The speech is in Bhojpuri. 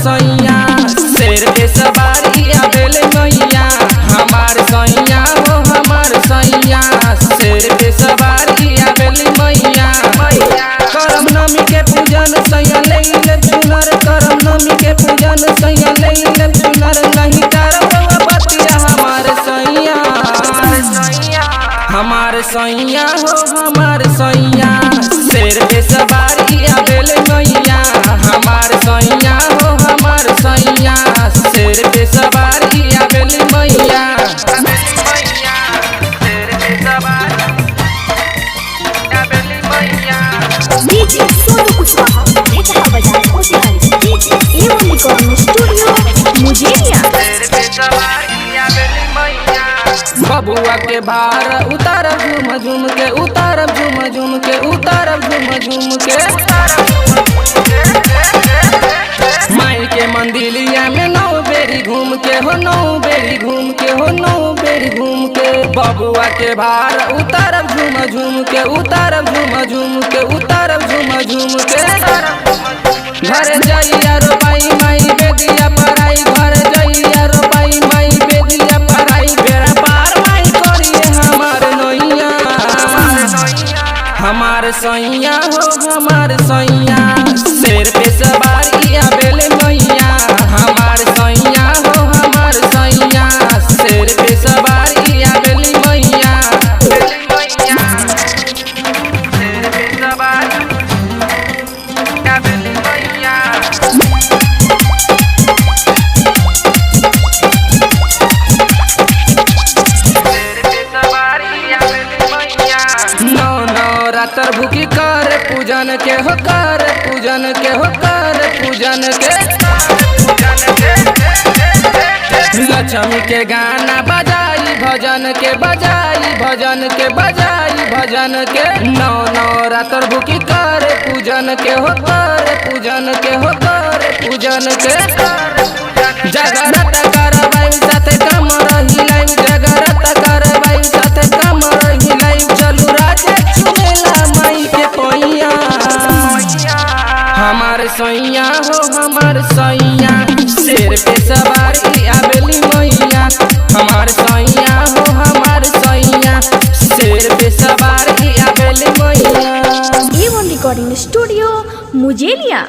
सैया शेर पे सवारी आवेले मैया। हमार सैया हो हमार सैया शेर पे सवारी आवेले मैया। करम नमी के पूजन सैया ले चुनर, करम नमी के पूजन सैया ले चुनर। नहीं डरब बतिया हमार सैया, हमार सैया हो हमार सैया शेर पे सवारी आवेले मैया। हमार सैया हो हमार सैया शेर पे सवारी आवेले मैया। डीजे सोनू कुशवाहा नेता बाजार मोतिहारी। डीजे एवं रिकॉर्डिंग स्टूडियो मुजेरिया। बबुआ के भार उतारब झूम झूम के, उतारब झूम झूम के, उतारब झूम झूम के। माई के मंदिलिया में 9 बेरी घूम के हो, 9 बेरी घूम के हो, 9 बेरी घूम के। बबुआ के भार उतारब झूम झूम के, उतारब झूम झूम के, उतारब झूम झूम के। घर जाइया रो पाई माई बेदिया पराई, घर जाइया रो पाई माई बेदिया पराई। बेड़ा पार माई करिए हमार नैया, हमार सैया हो हमार सैया शेर पे सवारी आवेले मैया। हमार सैया हो हमार सैया शेर पे सवारी आवेले मैया। शेर पे सवारी आवेले मैया। नौ रातर भूखी कर पूजन के हो, कर पूजन के हो, कर पूजन के। लक्ष्मी के गाना बजाई भजन के, बजाई भजन के, बजाई भजन के। नौ रातर भूखी कर पूजन के हो, कर पूजन के हो, कर पूजन के। जगरत करवाई साथे कमर हिलाई, जगरत करवाई साथे कमर हिलाई। चलू राजे चुमेला माई के पैया। हमार सैया हो हमार सैया शेर पे सवारी आवेली मैया। हमार सैया हो हमार सैया शेर पे सवारी आवेली मैया। एवं रिकॉर्डिंग स्टूडियो मुजेरिया।